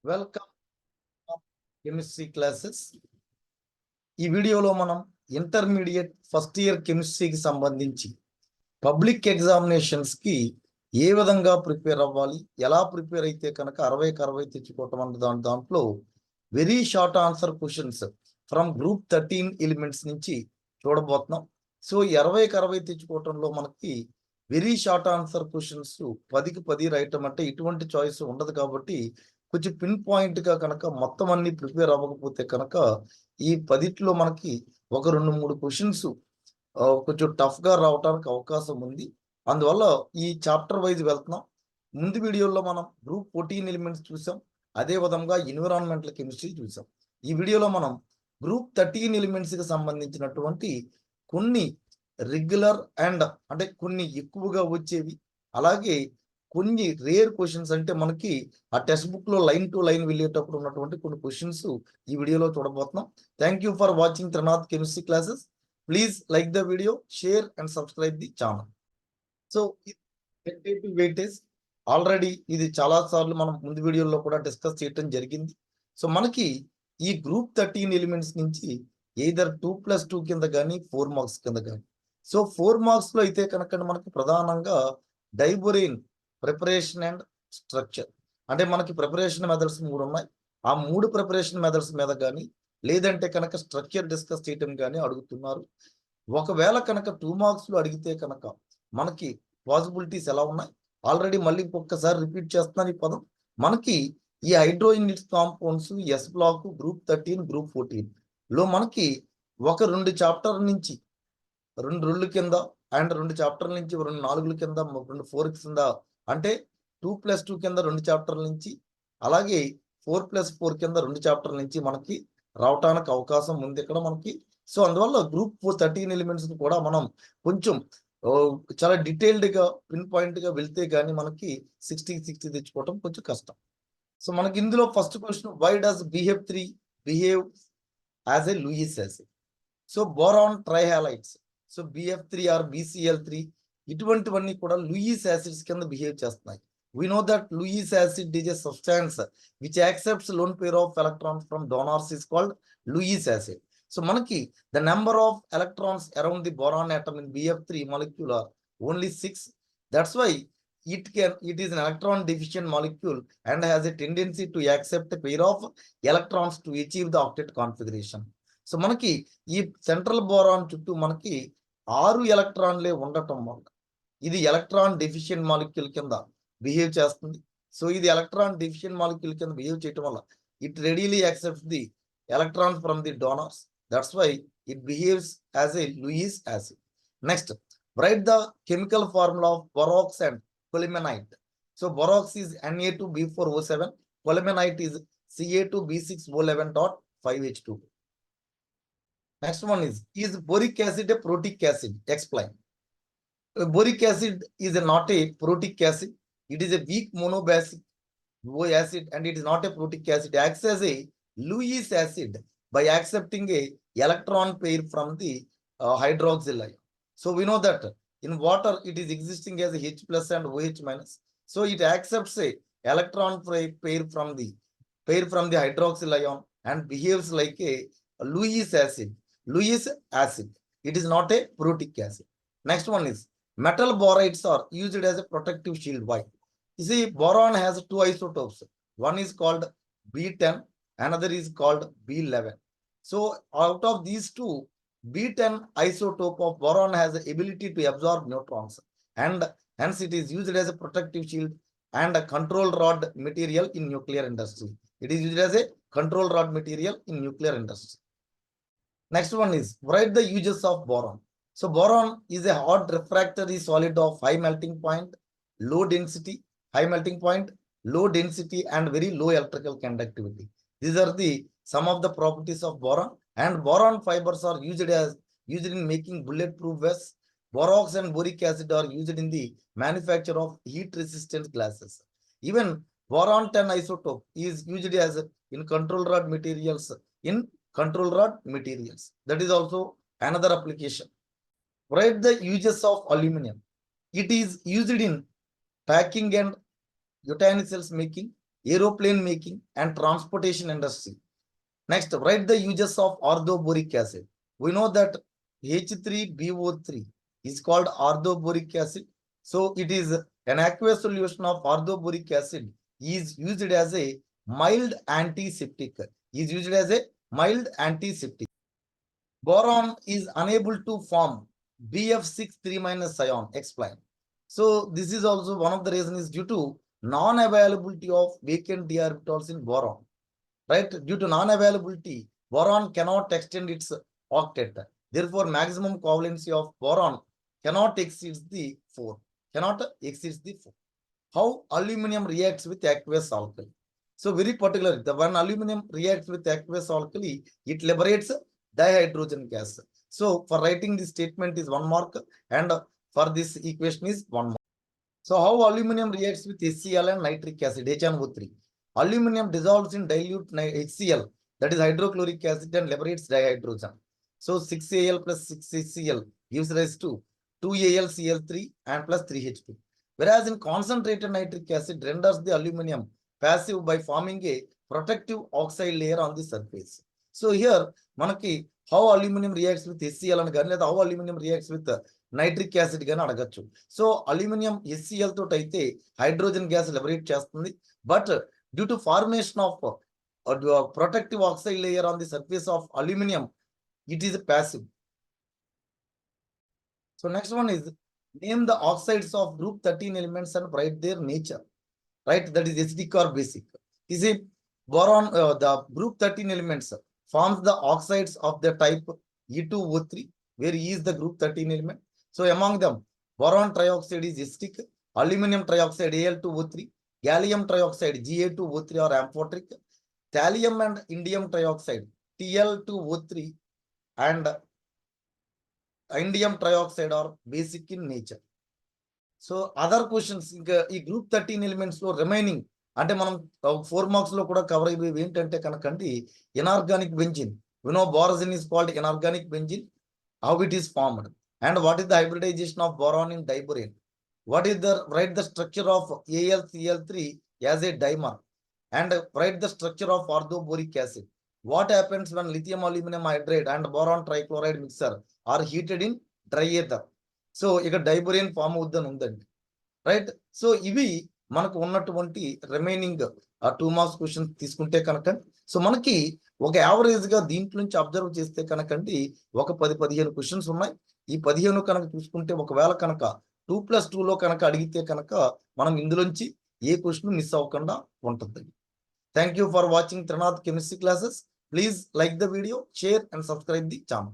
Welcome chemistry classes. ఈ వీడియోలో మనం ఇంటర్మీడియట్ ఫస్ట్ ఇయర్ కెమిస్ట్రీకి సంబంధించి పబ్లిక్ ఎగ్జామినేషన్స్కి ఏ విధంగా ప్రిపేర్ అవ్వాలి, ఎలా ప్రిపేర్ అయితే కనుక 60కి 60 తెచ్చుకోవటం అన్న దాంట్లో very short answer questions from group 13 elements నుంచి చూడబోతున్నాం. సో 60కి 60 తెచ్చుకోవటంలో మనకి వెరీ షార్ట్ ఆన్సర్ క్వశ్చన్స్ 10కి 10 రాయటం అంటే ఇటువంటి చాయిస్ ఉండదు. కాబట్టి కొంచెం పిన్ పాయింట్గా కనుక మొత్తం అన్ని ప్రిపేర్ అవ్వకపోతే కనుక ఈ 10లో మనకి ఒక 2-3 క్వశ్చన్స్ కొంచెం టఫ్గా రావడానికి అవకాశం ఉంది. అందువల్ల ఈ చాప్టర్ వైజ్ వెళ్తున్నాం. ముందు వీడియోలో మనం గ్రూప్ 14 ఎలిమెంట్స్ చూసాం, అదే విధంగా ఎన్విరాన్మెంటల్ కెమిస్ట్రీ చూసాం. ఈ వీడియోలో మనం గ్రూప్ 13 ఎలిమెంట్స్కి సంబంధించినటువంటి కొన్ని రెగ్యులర్ అండ్ అంటే కొన్ని ఎక్కువగా వచ్చేవి, అలాగే కొన్ని రేర్ క్వశ్చన్స్ అంటే మనకి ఆ టెక్స్ట్ బుక్ లో లైన్ టు లైన్ వెళ్ళేటప్పుడు ఉన్నటువంటి కొన్ని క్వశ్చన్స్ ఈ వీడియోలో చూడబోతున్నాం. Thank you for watching Trinath chemistry classes. Please like the video, share and subscribe the channel. So weightage already ఇది చాలా సార్లు మనం ముందు వీడియోలో కూడా డిస్కస్ చేయడం జరిగింది. సో మనకి ఈ గ్రూప్ 13 ఎలిమెంట్స్ నుంచి ఎయిదర్ 2+2 కింద కానీ 4 మార్క్స్ కింద కానీ. సో 4 మార్క్స్ లో అయితే కనుక మనకి ప్రధానంగా డైబొరైన్ ప్రిపరేషన్ అండ్ స్ట్రక్చర్ అంటే మనకి ప్రిపరేషన్ మెథడ్స్ 3 ఉన్నాయి. ఆ 3 ప్రిపరేషన్ మెథడ్స్ మీద కానీ లేదంటే కనుక స్ట్రక్చర్ డిస్కస్ చేయటం కానీ అడుగుతున్నారు. ఒకవేళ కనుక 2 మార్క్స్ లో అడిగితే కనుక మనకి పాసిబిలిటీస్ ఎలా ఉన్నాయి, ఆల్రెడీ మళ్ళీ ఒక్కసారి రిపీట్ చేస్తున్నాను ఈ పదం. మనకి ఈ హైడ్రోయినిట్స్ compounds S block group 13 group 14 లో మనకి ఒక 2 చాప్టర్ నుంచి 2 కింద అండ్ 2 చాప్టర్ నుంచి 2 4 కింద 2 4 కింద అంటే 2+2 కింద 2 చాప్టర్ల నుంచి అలాగే 4+4 కింద 2 చాప్టర్ల నుంచి మనకి రావటానికి అవకాశం ఉంది ఇక్కడ మనకి. సో అందువల్ల గ్రూప్ 13 ఎలిమెంట్స్ కూడా మనం కొంచెం చాలా డీటెయిల్డ్గా పిన్ పాయింట్గా వెళ్తే కానీ మనకి 60 తెచ్చుకోవటం కొంచెం కష్టం. సో మనకి ఇందులో first question, why does BF3 behave as a Lewis acid? So boron trihalides, so BF3 or BCl3 ఇటువంటివన్నీ కూడా లూయిస్ యాసిడ్స్ కింద బిహేవ్ చేస్తున్నాయి. We know that Lewis acid is a substance which accepts lone pair of electrons from donors is called Lewis acid. So మనకి the number of electrons around the boron atom in BF3 molecule are only 6. That's why it is an electron deficient molecule and has a tendency to accept a pair of electrons to achieve the octet configuration. So మనకి ఈ central boron చుట్టూ మనకి 6 ఎలక్ట్రాన్లే ఉండటం వల్ల ఇది electron deficient molecule కింద behave చేస్తుంది. So ఇది ఎలక్ట్రాన్ డెఫిషియెంట్ మాలిక్యూల్ కింద బిహేవ్ చేయటం వల్ల it readily accepts the electrons from the donors. That's why it behaves as a Lewis acid. Next, write the chemical formula of borax and colemanite. So borax is Na2B4O7, colemanite is Ca2B6O11.5H2. Next one is boric acid a protic acid? Explain. Boric acid is not a protic acid. It is a weak monobasic acid and it is not a protic acid. It acts as a Lewis acid by accepting a electron pair from the hydroxyl ion. So we know that in water it is existing as a H plus and OH minus. So it accepts a electron pair from the hydroxyl ion and behaves like a Lewis acid. Lewis acid. It is not a protic acid. Next one is metal borides are used as a protective shield. Why? You see, boron has 2 isotopes. One is called B10, another is called B11. So out of these two, B10 isotope of boron has the ability to absorb neutrons and hence it is used as a protective shield and a control rod material in nuclear industry. It is used as a control rod material in nuclear industry. Next one is write the uses of boron. So boron is a hot refractory solid of high melting point, low density, low density and very low electrical conductivity. These are the some of the properties of boron, and boron fibers are used in making bulletproof vests. Borax and boric acid are used in the manufacture of heat resistant glasses. Even boron 10 isotope is used as in control rod materials. That is also another application. Write the uses of aluminum. It is used in packing and utensils making, aeroplane making and transportation industry. Next, write the uses of orthoboric acid. We know that H3BO3 is called orthoboric acid. So it is an aqueous solution of orthoboric acid is used as a mild antiseptic. Is used as a mild antiseptic. Boron is unable to form BF6 3- ion. Explain. So this is also one of the reasons is due to non-availability of vacant d orbitals in boron. Right? Due to non-availability, boron cannot extend its octet. Therefore, maximum covalency of boron cannot exceed the 4. Cannot exceed the 4. How aluminum reacts with aqueous alkali? So very particular, the when aluminum reacts with aqueous alkali, it liberates dihydrogen gas. So for writing this statement is 1 mark, and for this equation is 1 mark. So how aluminum reacts with HCl and nitric acid, HNO3? Aluminum dissolves in dilute HCl, that is hydrochloric acid, and liberates dihydrogen. So 6Al plus 6HCl gives rise to 2AlCl3 and plus 3H2. Whereas in concentrated nitric acid renders the aluminum passive by forming a protective oxide layer on the surface. So here, manaki how aluminum reacts with HCl and లేదా how aluminum reacts with nitric acid గాని అడగచ్చు. So aluminium HCl తోటి అయితే hydrogen gas liberate చేస్తుంది. But due to formation of protective oxide layer on the surface of aluminum, it is passive. So next one is name the oxides of group 13 elements and write their nature. Right? That is acidic or basic. Is it boron? The group 13 elements forms the oxides of the type E2O3, where E is the group 13 element. So among them, boron trioxide is acidic, aluminum trioxide Al2O3, gallium trioxide Ga2O3 are amphoteric, thallium and indium trioxide Tl2O3 and indium trioxide are basic in nature. So other questions ఇంకా ఈ group 13 elements లో remaining అంటే మనం 4 marks లో కూడా cover అయ్యేవి ఏంటంటే కనుకండి inorganic benzene. We know borazine is called inorganic benzene. How it is formed and what is the hybridization of boron in diborane. What is the write the structure of AlCl3 as a dimer and write the structure of orthoboric acid. What happens when lithium aluminum hydride and boron trichloride mixture are heated in dry ether? So ఇక డైబొరేన్ form అవుద్దని ఉందండి. Right? So ఇవి మనకు ఉన్నటువంటి remaining 2 marks questions తీసుకుంటే కనుక so మనకి ఒక యావరేజ్ గా దీంట్లో నుంచి అబ్జర్వ్ చేస్తే కనుకండి ఒక 10-15 క్వశ్చన్స్ ఉన్నాయి. ఈ 15 కనుక చూసుకుంటే ఒకవేళ కనుక 2+2 లో కనుక అడిగితే కనుక మనం ఇందులోంచి ఏ క్వశ్చన్ మిస్ అవ్వకుండా ఉంటుంది. Thank you for watching Trinath Chemistry classes. Please like the video, share and subscribe the channel.